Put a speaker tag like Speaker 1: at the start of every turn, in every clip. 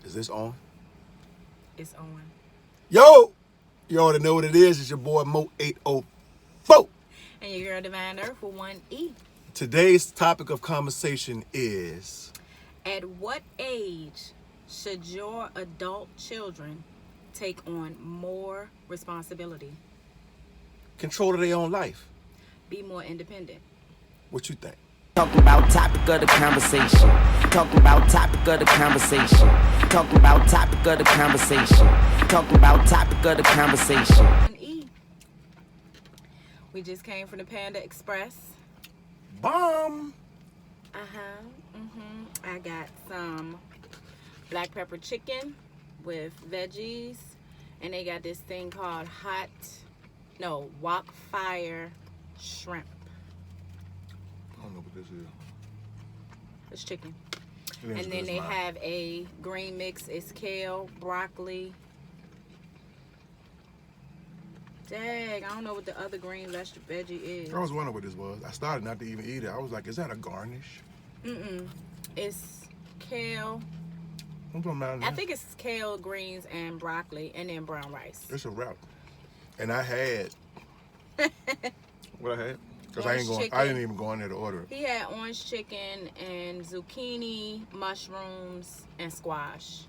Speaker 1: Is this on?
Speaker 2: It's on.
Speaker 1: Yo! You already know what it is. It's your boy Mo 804.
Speaker 2: And your girl Divine Earth for 1E.
Speaker 1: Today's topic of conversation is...
Speaker 2: At what age should your adult children take on more responsibility?
Speaker 1: control of their own life.
Speaker 2: Be more independent.
Speaker 1: What you think?
Speaker 3: Talking about topic of the conversation. Talking about topic of the conversation. Talking about topic of the conversation. Talking about topic of the conversation.
Speaker 2: 1E. We just came from the Panda Express.
Speaker 1: Bomb!
Speaker 2: I got some black pepper chicken with veggies. And they got this thing called wok fire shrimp.
Speaker 1: I don't know what this is.
Speaker 2: It's chicken.
Speaker 1: It is
Speaker 2: And then
Speaker 1: good,
Speaker 2: they
Speaker 1: it's mine.
Speaker 2: have a green mix. It's kale, broccoli. Dang, I don't know what the other green veggie is.
Speaker 1: I was wondering what this was. I started not to even eat it. I was like, is that a garnish?
Speaker 2: It's kale.
Speaker 1: What's on mine?
Speaker 2: I think it's kale, greens, and broccoli, and then brown rice.
Speaker 1: It's a wrap. And I had... what I had? Because
Speaker 2: Orange
Speaker 1: I didn't
Speaker 2: chicken.
Speaker 1: even go in there to order it.
Speaker 2: He had orange chicken and zucchini, mushrooms, and squash.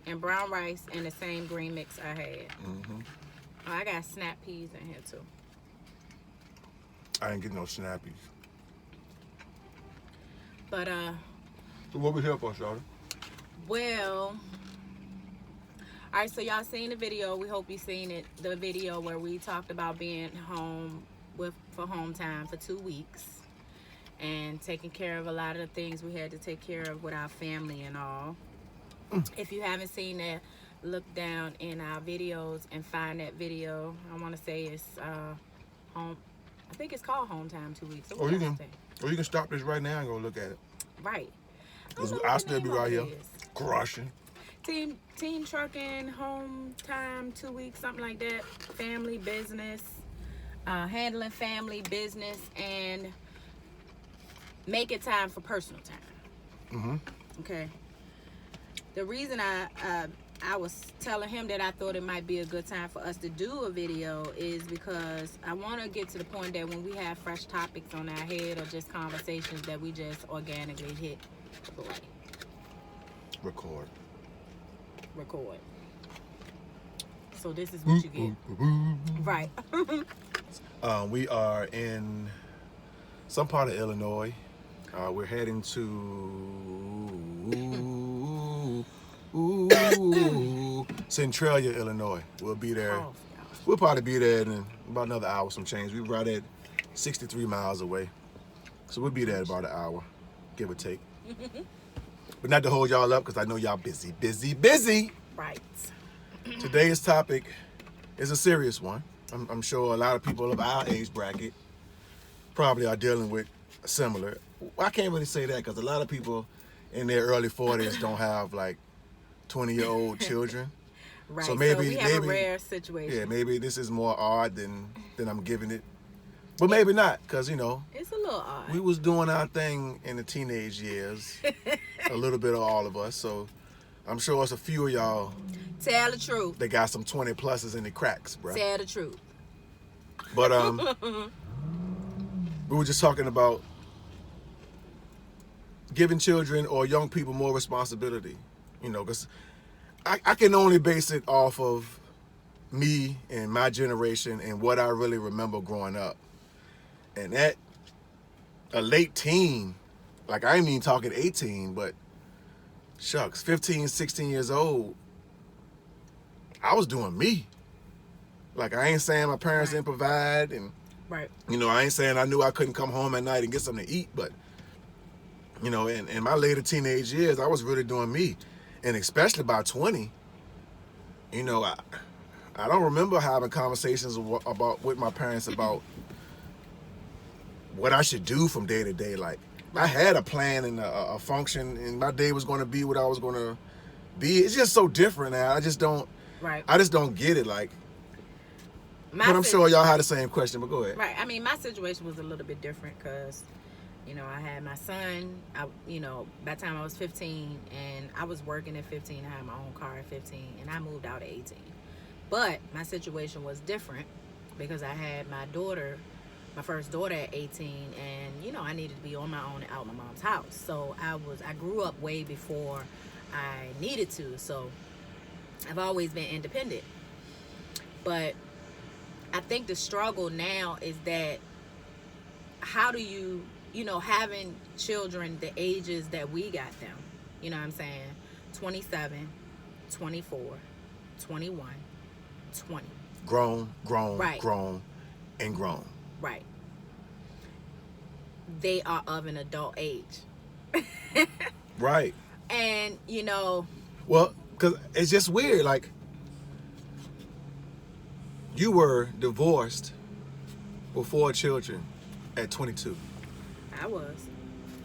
Speaker 2: And brown rice and the same green mix I had. Oh, I got snap peas in here too.
Speaker 1: I didn't get no snappies.
Speaker 2: But,
Speaker 1: So what we here for, Shawty?
Speaker 2: well, all right, so y'all seen the video. We hope you seen it. The video where we talked about being home for home time for 2 weeks and taking care of a lot of the things we had to take care of with our family and all. If you haven't seen that, look down in our videos and find that video. I want to say it's home. I think it's called Home Time 2 weeks.
Speaker 1: Or you can stop this right now and go look at it.
Speaker 2: Right.
Speaker 1: Because
Speaker 2: I don't know
Speaker 1: I'll
Speaker 2: what the
Speaker 1: still be
Speaker 2: name
Speaker 1: right
Speaker 2: of
Speaker 1: here
Speaker 2: it is.
Speaker 1: crushing.
Speaker 2: Team trucking, home time, 2 weeks, something like that. Family business, handling family business, and make it time for personal time. Okay. The reason I was telling him that I thought it might be a good time for us to do a video is because I want to get to the point that when we have fresh topics on our head or just conversations that we just organically hit play.
Speaker 1: Record.
Speaker 2: So this is what you get. Right.
Speaker 1: We are in some part of Illinois. We're heading to Centralia, Illinois. We'll be there.
Speaker 2: Oh,
Speaker 1: We'll probably be there in about another hour, some change. We're right at 63 miles away. So we'll be there in about an hour, give or take. But not to hold y'all up, because I know y'all busy.
Speaker 2: right.
Speaker 1: Today's topic is a serious one. I'm sure a lot of people of our age bracket probably are dealing with similar. I can't really say that because a lot of people in their early 40s don't have like 20-year-old children.
Speaker 2: Right.
Speaker 1: So maybe
Speaker 2: we have a rare situation.
Speaker 1: Yeah, maybe this is more odd than I'm giving it. But maybe not, because, you know,
Speaker 2: It's a little odd.
Speaker 1: we was doing our thing in the teenage years. A little bit of all of us. So I'm sure it's a few of y'all
Speaker 2: Tell the truth.
Speaker 1: that got some 20 pluses in the cracks, bro.
Speaker 2: Tell the truth.
Speaker 1: But we were just talking about giving children or young people more responsibility, you know, because I can only base it off of me and my generation and what I really remember growing up. And at a late teen, like I ain't even talking 18, but shucks, 15, 16 years old, I was doing me. Like, I ain't saying my parents didn't provide, and
Speaker 2: Right.
Speaker 1: you know, I ain't saying I knew I couldn't come home at night and get something to eat, but, you know, in my later teenage years, I was really doing me. And especially by 20, you know, I don't remember having conversations with my parents about what I should do from day to day. Like, I had a plan and a function, and my day was going to be what I was going to be. It's just so different now. I just don't get it. Like, but I'm sure y'all had the same question, but go ahead.
Speaker 2: Right. I mean, my situation was a little bit different because You know, I had my son, by the time I was 15, and I was working at 15. I had my own car at 15, and I moved out at 18. But my situation was different because I had my first daughter at 18, and, I needed to be on my own and out my mom's house. So I grew up way before I needed to. So I've always been independent. But I think the struggle now is that how do you, having children the ages that we got them, you know what I'm saying? 27, 24, 21, 20.
Speaker 1: Grown,
Speaker 2: Right.
Speaker 1: grown, and grown.
Speaker 2: Right. They are of an adult age.
Speaker 1: Right.
Speaker 2: And,
Speaker 1: Well, because it's just weird. Like, you were divorced before children at 22
Speaker 2: I was.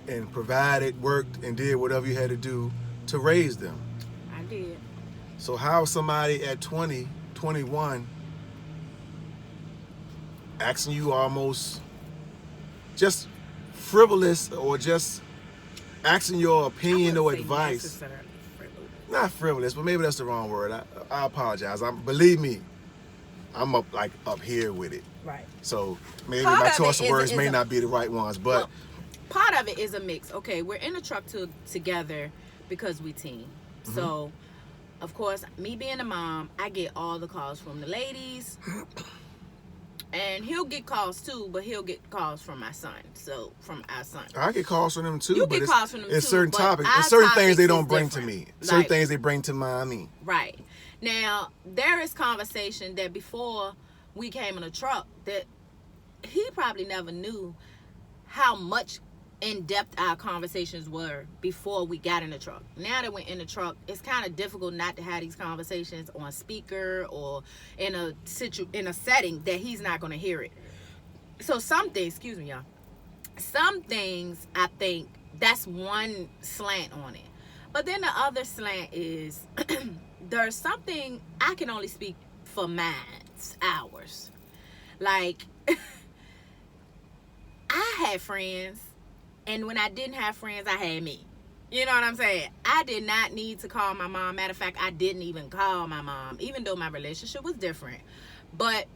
Speaker 1: and provided, worked, and did whatever you had to do to raise them.
Speaker 2: I did.
Speaker 1: So how somebody at 20, 21 asking you almost just frivolous or just asking your opinion or advice?
Speaker 2: Necessarily frivolous.
Speaker 1: Not frivolous, but maybe that's the wrong word. I apologize. Believe me, I'm up here with it.
Speaker 2: Right.
Speaker 1: So maybe
Speaker 2: Part
Speaker 1: my
Speaker 2: of
Speaker 1: choice
Speaker 2: it
Speaker 1: of words
Speaker 2: is
Speaker 1: may
Speaker 2: a-
Speaker 1: not be the right ones, but
Speaker 2: Well, part of it is a mix. Okay, we're in the truck together because we team. So, of course, me being a mom, I get all the calls from the ladies. And he'll get calls too, but he'll get calls from my son. So, from our son.
Speaker 1: I get calls from them too.
Speaker 2: You
Speaker 1: but
Speaker 2: get calls from them
Speaker 1: it's
Speaker 2: too,
Speaker 1: certain
Speaker 2: but
Speaker 1: topics.
Speaker 2: our
Speaker 1: It's certain things
Speaker 2: topics
Speaker 1: they
Speaker 2: is
Speaker 1: don't bring to
Speaker 2: different.
Speaker 1: me. Certain
Speaker 2: Like-
Speaker 1: things they bring to mommy.
Speaker 2: Right. Now, there is conversation that before we came in the truck that he probably never knew how much in-depth our conversations were before we got in the truck. Now that we're in the truck, it's kind of difficult not to have these conversations on speaker or in a setting that he's not going to hear it. So some things, excuse me, y'all. Some things, I think, that's one slant on it. But then the other slant is there's something I can only speak for ours. Like, I had friends, and when I didn't have friends, I had me. You know what I'm saying? I did not need to call my mom. Matter of fact, I didn't even call my mom, even though my relationship was different. But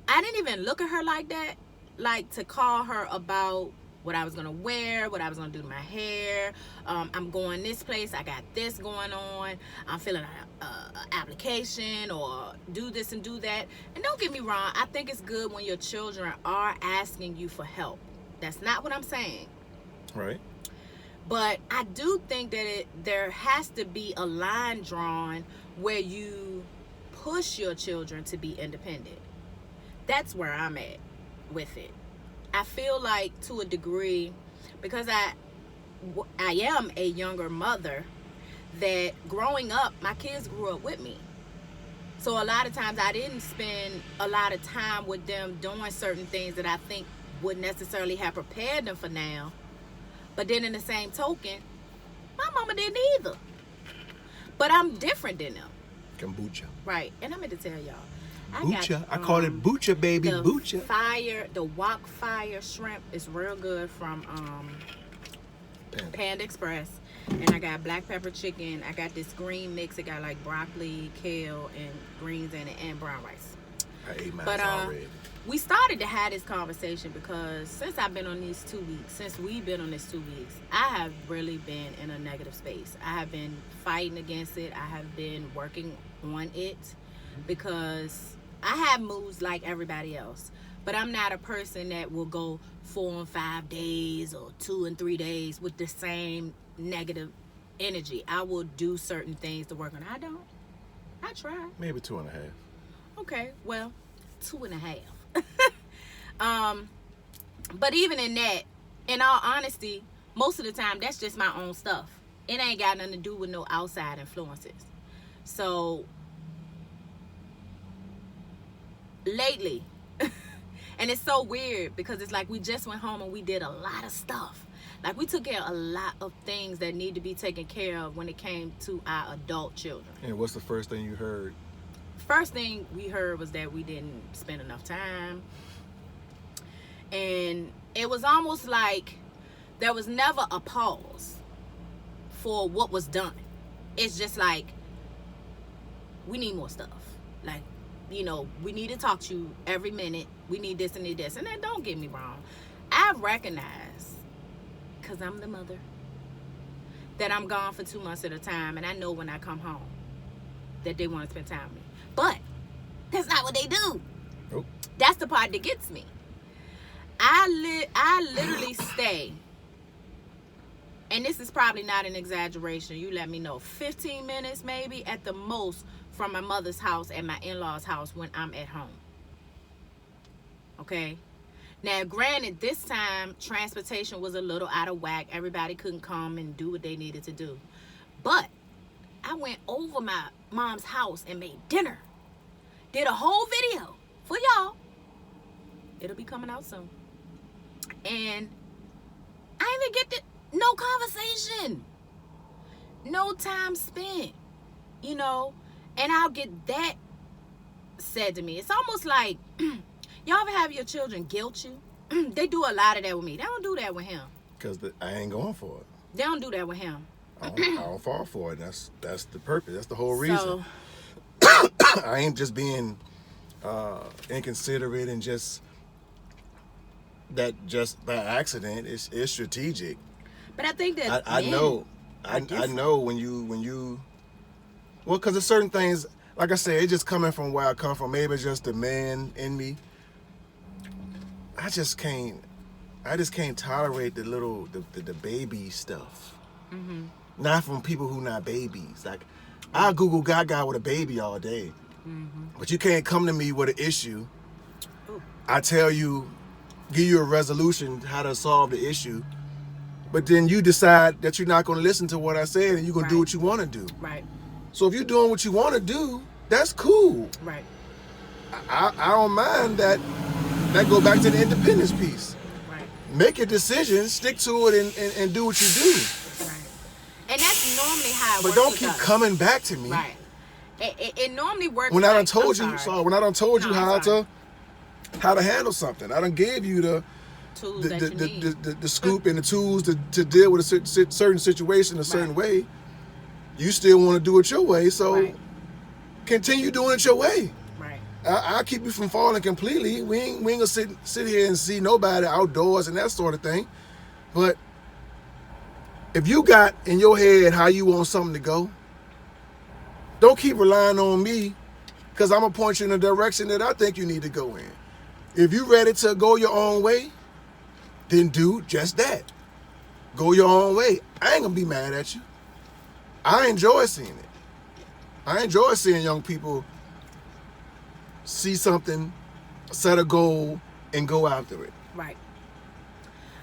Speaker 2: I didn't even look at her like that, like to call her about what I was going to wear, what I was going to do to my hair. I'm going this place. I got this going on. I'm filling out an application or do this and do that. And don't get me wrong. I think it's good when your children are asking you for help. That's not what I'm saying.
Speaker 1: Right.
Speaker 2: But I do think that there has to be a line drawn where you push your children to be independent. That's where I'm at with it. I feel like to a degree, because I am a younger mother, that growing up, my kids grew up with me. So a lot of times I didn't spend a lot of time with them doing certain things that I think would necessarily have prepared them for now. But then in the same token, my mama didn't either. But I'm different than them.
Speaker 1: Kombucha.
Speaker 2: Right. And I meant to tell y'all.
Speaker 1: Bucha. I call it bucha, baby.
Speaker 2: The
Speaker 1: Bucha.
Speaker 2: the wok fire shrimp is real good from Panda Express. And I got black pepper chicken. I got this green mix. It got like broccoli, kale, and greens in it, and brown rice.
Speaker 1: I ate mine
Speaker 2: But
Speaker 1: already.
Speaker 2: we started to have this conversation because since I've been on these 2 weeks, since we've been on this 2 weeks, I have really been in a negative space. I have been fighting against it. I have been working on it because I have moods like everybody else. But I'm not a person that will go 4 and 5 days or 2 and 3 days with the same negative energy. I will do certain things to work on. I don't. I try.
Speaker 1: Maybe 2.5.
Speaker 2: Okay, well, 2.5. But even in that, in all honesty, most of the time that's just my own stuff. It ain't got nothing to do with no outside influences. So lately, and it's so weird because it's like we just went home and we did a lot of stuff. Like we took care of a lot of things that need to be taken care of when it came to our adult children.
Speaker 1: And what's the first thing you heard?
Speaker 2: First thing we heard was that we didn't spend enough time. And it was almost like there was never a pause for what was done. It's just like, we need more stuff. Like, you know, we need to talk to you every minute. We need this and need this. And then don't get me wrong. I recognize, because I'm the mother, that I'm gone for 2 months at a time. And I know when I come home that they want to spend time with me. But that's not what they do.
Speaker 1: Nope.
Speaker 2: That's the part that gets me. I literally stay, and this is probably not an exaggeration, you let me know, 15 minutes maybe at the most from my mother's house and my in-laws' house when I'm at home. Okay? Now, granted, this time transportation was a little out of whack. Everybody couldn't come and do what they needed to do. But I went over my mom's house and made dinner. Did a whole video for y'all. It'll be coming out soon. And I even get no conversation. No time spent. You know? And I'll get that said to me. It's almost like, y'all ever have your children guilt you? They do a lot of that with me. They don't do that with him.
Speaker 1: Because I ain't going for it.
Speaker 2: They don't do that with him.
Speaker 1: I don't fall for it. That's the purpose. That's the whole reason.
Speaker 2: So,
Speaker 1: I ain't just being inconsiderate and just by accident. It's strategic.
Speaker 2: but I think that
Speaker 1: I know. I know when you. Well, because there's certain things, like I said, it's just coming from where I come from. Maybe it's just the man in me. I just can't tolerate the baby stuff.
Speaker 2: Mm-hmm.
Speaker 1: Not from people who not babies. Like, I'll Google Gaga with a baby all day.
Speaker 2: Mm-hmm.
Speaker 1: But you can't come to me with an issue.
Speaker 2: Ooh.
Speaker 1: I tell you, give you a resolution how to solve the issue. But then you decide that you're not going to listen to what I said and you're going to do what you want to do.
Speaker 2: Right.
Speaker 1: So if you're doing what you want to do, that's cool.
Speaker 2: Right.
Speaker 1: I don't mind that. That go back to the independence piece.
Speaker 2: Right.
Speaker 1: Make your decision, stick to it, and do what you do.
Speaker 2: Right. And that's normally how it
Speaker 1: But
Speaker 2: works.
Speaker 1: don't
Speaker 2: with
Speaker 1: keep
Speaker 2: us.
Speaker 1: coming back to me.
Speaker 2: Right. It normally works.
Speaker 1: When I done
Speaker 2: like,
Speaker 1: told
Speaker 2: I'm
Speaker 1: you,
Speaker 2: sorry.
Speaker 1: when I done told you
Speaker 2: No, I'm
Speaker 1: how to handle something. I done gave you the
Speaker 2: tools that you need.
Speaker 1: the scoop and the tools to deal with a certain situation a certain way. You still want to do it your way, so continue doing it your way.
Speaker 2: Right.
Speaker 1: I'll keep you from falling completely. We ain't gonna sit here and see nobody outdoors and that sort of thing. But if you got in your head how you want something to go, don't keep relying on me, because I'm gonna point you in the direction that I think you need to go in. If you ready to go your own way, then do just that. Go your own way. I ain't gonna be mad at you. I enjoy seeing it. I enjoy seeing young people see something, set a goal, and go after it.
Speaker 2: Right.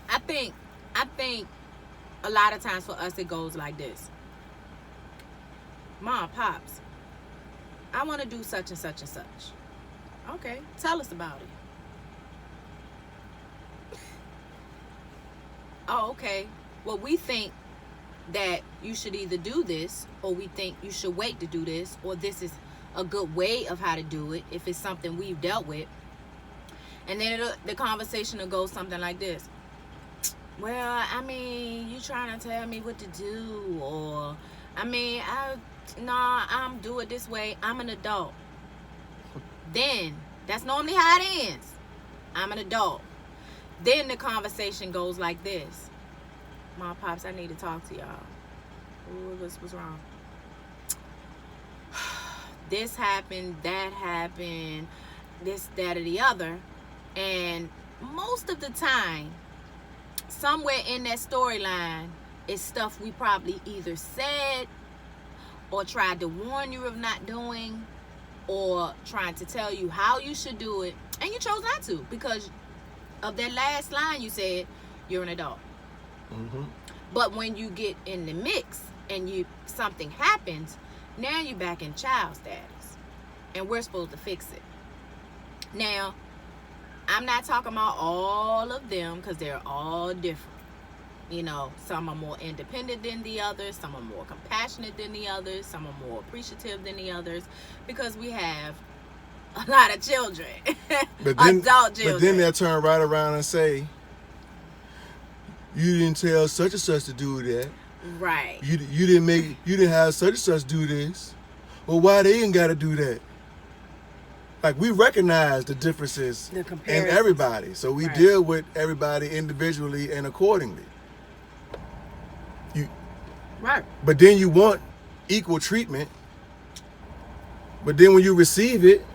Speaker 2: I think a lot of times for us it goes like this. Mom, Pops, I want to do such and such and such. Okay, tell us about it. Oh, okay. Well, we think that you should either do this, or we think you should wait to do this, or this is a good way of how to do it if it's something we've dealt with. And then the conversation will go something like this. Well, I mean, you trying to tell me what to do, or I mean, I'm do it this way. I'm an adult. Then that's normally how it ends. I'm an adult. Then the conversation goes like this. Mom, Pops, I need to talk to y'all. Ooh, what's wrong? This happened, that happened, this, that, or the other. And most of the time, somewhere in that storyline is stuff we probably either said or tried to warn you of not doing, or trying to tell you how you should do it, and you chose not to because of that last line you said, you're an adult.
Speaker 1: Mm-hmm.
Speaker 2: But when you get in the mix and something happens, now you're back in child status, and we're supposed to fix it. Now, I'm not talking about all of them, because they're all different. You know, some are more independent than the others, some are more compassionate than the others, some are more appreciative than the others, because we have a lot of children,
Speaker 1: But then,
Speaker 2: adult children.
Speaker 1: But then they'll turn right around and say, you didn't tell such and such to do that.
Speaker 2: Right.
Speaker 1: You didn't have such and such do this. Well, why they ain't got to do that? Like, we recognize the differences
Speaker 2: The
Speaker 1: in
Speaker 2: comparisons.
Speaker 1: everybody, so we
Speaker 2: Right.
Speaker 1: deal with everybody individually and accordingly.
Speaker 2: Right.
Speaker 1: But then you want equal treatment. But then when you receive it,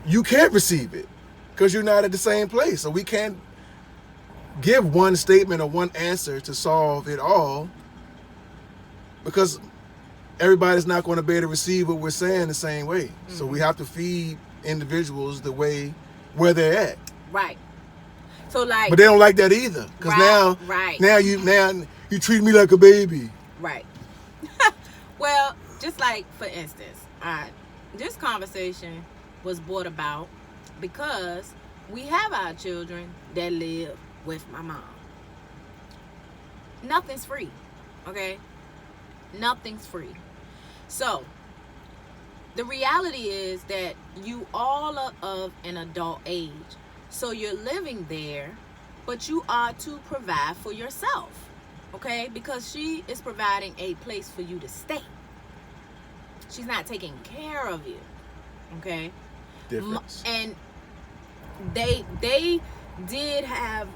Speaker 1: you can't receive it because you're not at the same place. So we can't give one statement or one answer to solve it all because everybody's not going to be able to receive what we're saying the same way. Mm-hmm. So we have to feed individuals the way where they're at.
Speaker 2: Right. So like,
Speaker 1: but they don't like that either because now you treat me like a baby.
Speaker 2: Right. Well, just like for instance, this conversation was brought about because we have our children that live with my mom. Nothing's free, okay? Nothing's free. So the reality is that you all are of an adult age. So you're living there, but you are to provide for yourself, okay? Because she is providing a place for you to stay. She's not taking care of you, okay?
Speaker 1: Difference.
Speaker 2: And they did have,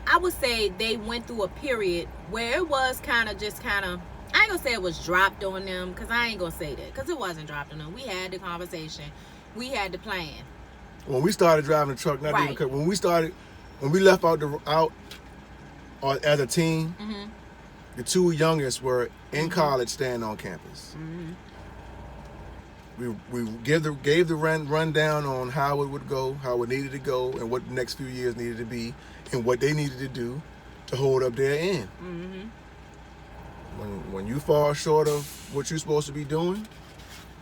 Speaker 2: I would say they went through a period where it was kind of, I ain't gonna say it was dropped on them, because I ain't gonna say that, because it wasn't dropped on them. We had the conversation. We had the plan.
Speaker 1: When we started driving the truck,
Speaker 2: Right.
Speaker 1: even when we left out as a team,
Speaker 2: Mm-hmm.
Speaker 1: the two youngest were in college, staying on campus.
Speaker 2: Mm-hmm.
Speaker 1: We gave the rundown on how it would go, how it needed to go, and what the next few years needed to be, and what they needed to do to hold up their end.
Speaker 2: Mm-hmm.
Speaker 1: When you fall short of what you're supposed to be doing,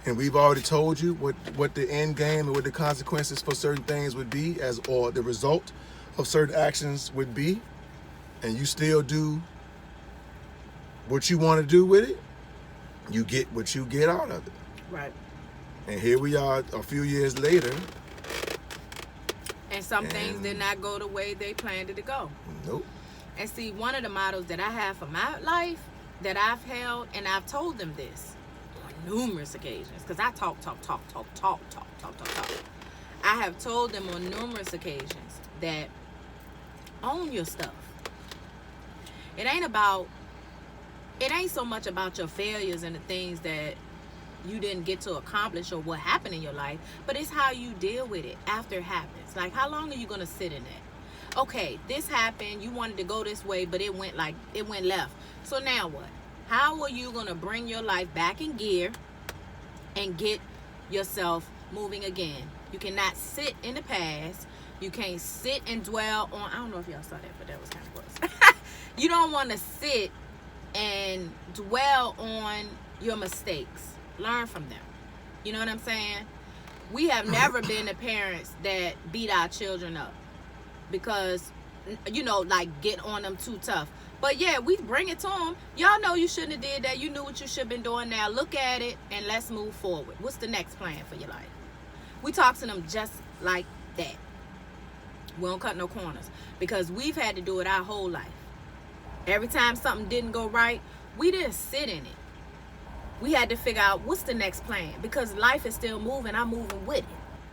Speaker 1: and we've already told you what the end game and what the consequences for certain things would be, or the result of certain actions would be, and you still do what you want to do with it, you get what you get out of it.
Speaker 2: Right.
Speaker 1: And here we are a few years later.
Speaker 2: And some things did not go the way they planned it to go.
Speaker 1: Nope.
Speaker 2: And see, one of the models that I have for my life that I've held, and I've told them this on numerous occasions, because I talk. I have told them on numerous occasions that own your stuff. It ain't so much about your failures and the things that you didn't get to accomplish or what happened in your life, but it's how you deal with it after it happens. Like, how long are you going to sit in that? Okay, this happened, you wanted to go this way, but it went left. So now what? How are you going to bring your life back in gear and get yourself moving again? You cannot sit in the past. You can't sit and dwell on, I don't know if y'all saw that, but that was kind of gross. You don't want to sit and dwell on your mistakes. Learn from them. You know what I'm saying? We have never been the parents that beat our children up because, like get on them too tough. But yeah, we bring it to them. Y'all know you shouldn't have did that. You knew what you should have been doing. Now look at it and let's move forward. What's the next plan for your life? We talk to them just like that. We don't cut no corners because we've had to do it our whole life. Every time something didn't go right, we didn't sit in it. We had to figure out what's the next plan because life is still moving. I'm moving with it.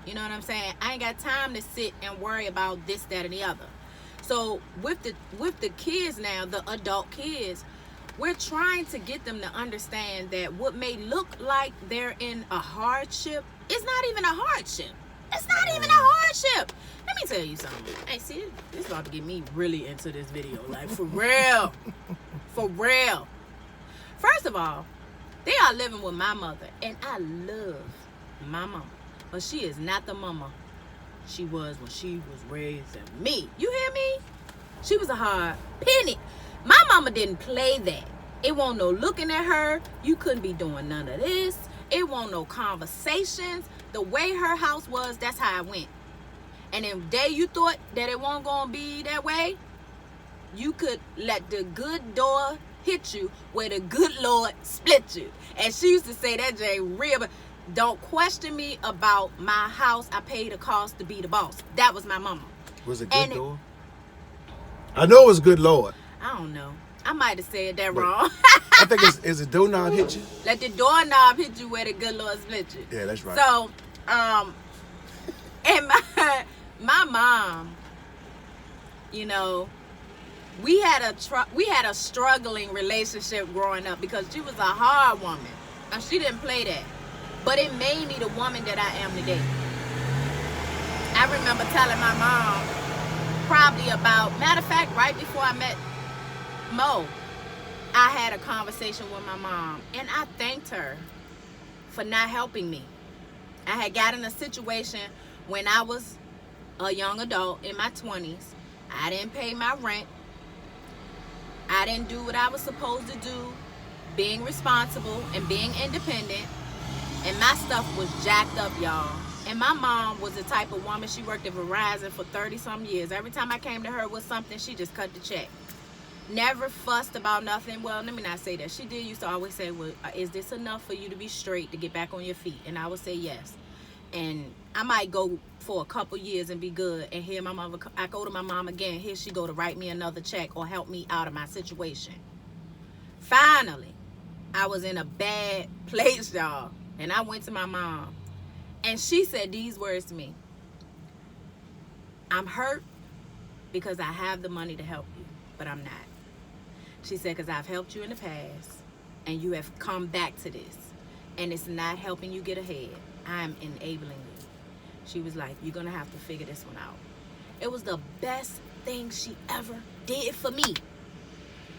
Speaker 2: You know what I'm saying? I ain't got time to sit and worry about this, that, and the other. So with the kids now, the adult kids, we're trying to get them to understand that what may look like they're in a hardship is not even a hardship. It's not even a hardship. Let me tell you something. Hey, see, this is about to get me really into this video. Like, for real. For real. First of all, they are living with my mother, and I love my mama. But she is not the mama she was when she was raising me. You hear me? She was a hard penny. My mama didn't play that. It wasn't no looking at her. You couldn't be doing none of this. It wasn't no conversations. The way her house was, that's how it went. And the day you thought that it wasn't going to be that way, you could let the good door hit you where the good Lord split you. And she used to say that, Jay, real, but don't question me about my house. I paid a cost to be the boss. That was my mama.
Speaker 1: Was it good door? I know it was good Lord.
Speaker 2: I don't know. I might have said that wrong.
Speaker 1: I think is the doorknob hit you?
Speaker 2: Let the doorknob hit you where the good Lord split you.
Speaker 1: Yeah, that's right.
Speaker 2: So, and my mom, you know, we had a struggling relationship growing up because she was a hard woman. Now she didn't play that, but it made me the woman that I am today. I remember telling my mom, probably about, matter of fact, right before I met Mo, I had a conversation with my mom, and I thanked her for not helping me. I had got in a situation when I was a young adult in my 20s. I didn't pay my rent. I didn't do what I was supposed to do, being responsible and being independent. And my stuff was jacked up, y'all. And my mom was the type of woman, she worked at Verizon for 30-some years. Every time I came to her with something, she just cut the check. Never fussed about nothing. Well, let me not say that. She did used to always say, well, is this enough for you to be straight, to get back on your feet? And I would say yes. And I might go for a couple years and be good. And here my mother, I go to my mom again. Here she go to write me another check or help me out of my situation. Finally, I was in a bad place, y'all. And I went to my mom. And she said these words to me. I'm hurt because I have the money to help you, but I'm not. She said, because I've helped you in the past, and you have come back to this, and it's not helping you get ahead. I'm enabling you. She was like, you're going to have to figure this one out. It was the best thing she ever did for me.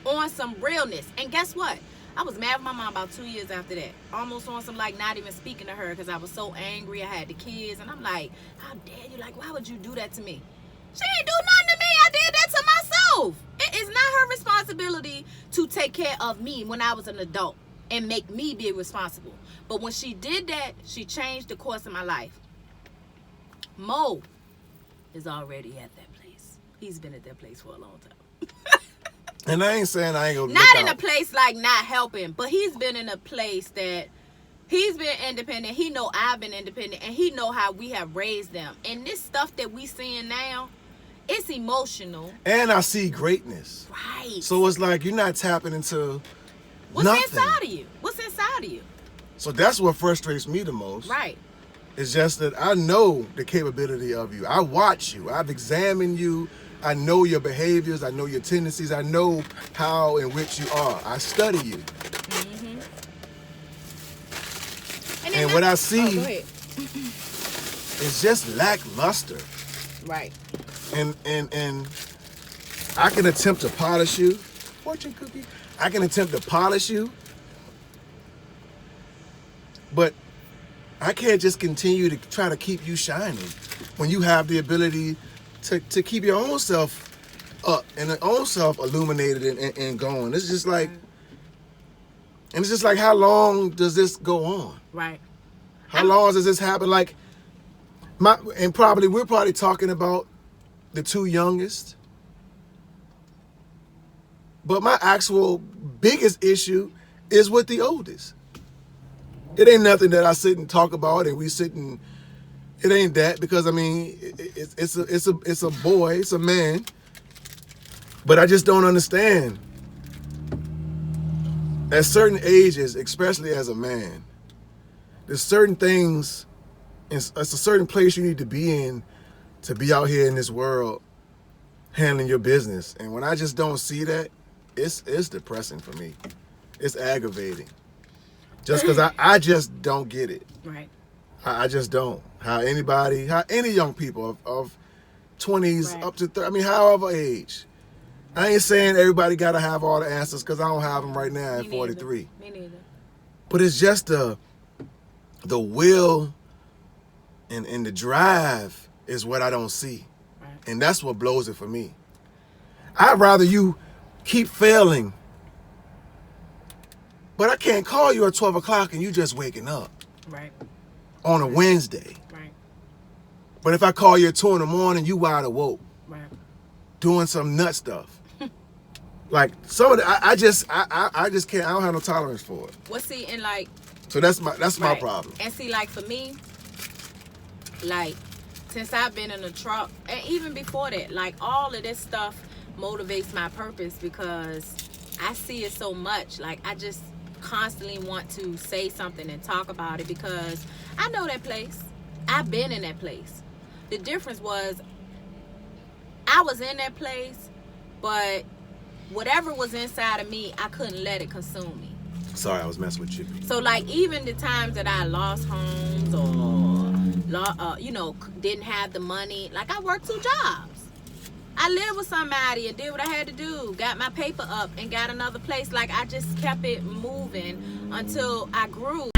Speaker 2: On some realness. And guess what? I was mad with my mom about 2 years after that. Almost on some, like, not even speaking to her because I was so angry. I had the kids, and I'm like, how dare you? Like, why would you do that to me? She ain't do nothing to me. I did that to myself. It is not her responsibility to take care of me when I was an adult and make me be responsible. But when she did that, she changed the course of my life. Mo is already at that place. He's been at that place for a long time.
Speaker 1: And I ain't saying I ain't gonna
Speaker 2: not in a place like not helping, but he's been in a place that he's been independent. He know I've been independent, and he know how we have raised them. And this stuff that we seeing now, it's emotional.
Speaker 1: And I see greatness.
Speaker 2: Right.
Speaker 1: So it's like you're not tapping into
Speaker 2: what's
Speaker 1: nothing.
Speaker 2: inside of you. What's inside of you?
Speaker 1: So that's what frustrates me the most.
Speaker 2: Right.
Speaker 1: It's just that I know the capability of you. I watch you. I've examined you. I know your behaviors. I know your tendencies. I know how in which you are. I study you.
Speaker 2: Mm-hmm.
Speaker 1: And what I see
Speaker 2: go ahead.
Speaker 1: is just lackluster.
Speaker 2: Right.
Speaker 1: And I can attempt to polish you. Fortune cookie. I can attempt to polish you. But I can't just continue to try to keep you shining when you have the ability to keep your own self up and your own self illuminated and going. It's just like, and it's just like, how long does this go on?
Speaker 2: Right.
Speaker 1: How long does this happen? Like, we're probably talking about the two youngest. But my actual biggest issue is with the oldest. It ain't nothing that I sit and talk about and we sit and it ain't that, because I mean it's a boy, it's a man. But I just don't understand. At certain ages, especially as a man, there's certain things, it's a certain place you need to be in to be out here in this world handling your business. And when I just don't see that, it's depressing for me. It's aggravating. Just because I just don't get it.
Speaker 2: Right.
Speaker 1: I just don't. How any young people of 20s
Speaker 2: right.
Speaker 1: up to 30, I mean, however age. I ain't saying everybody got to have all the answers, because I don't have them right now at 43.
Speaker 2: Me neither.
Speaker 1: But it's just the will and the drive is what I don't see.
Speaker 2: Right.
Speaker 1: And that's what blows it for me. I'd rather you keep failing, but I can't call you at 12 o'clock and you just waking up.
Speaker 2: Right.
Speaker 1: On a Wednesday.
Speaker 2: Right.
Speaker 1: But if I call you at 2 in the morning, you wide awoke.
Speaker 2: Right.
Speaker 1: Doing some nut stuff. Like some of the, I just can't, I don't have no tolerance for it.
Speaker 2: Well, see, and like,
Speaker 1: So that's my
Speaker 2: right.
Speaker 1: problem.
Speaker 2: And see, like for me, like since I've been in the truck, and even before that, like all of this stuff motivates my purpose because I see it so much. Like, I just constantly want to say something and talk about it because I know that place. I've been in that place. The difference was I was in that place, but whatever was inside of me, I couldn't let it consume me.
Speaker 1: Sorry, I was messing with you.
Speaker 2: So, like, even the times that I lost homes or, didn't have the money, like, I worked 2 jobs. I lived with somebody and did what I had to do, got my paper up and got another place. Like, I just kept it moving until I grew.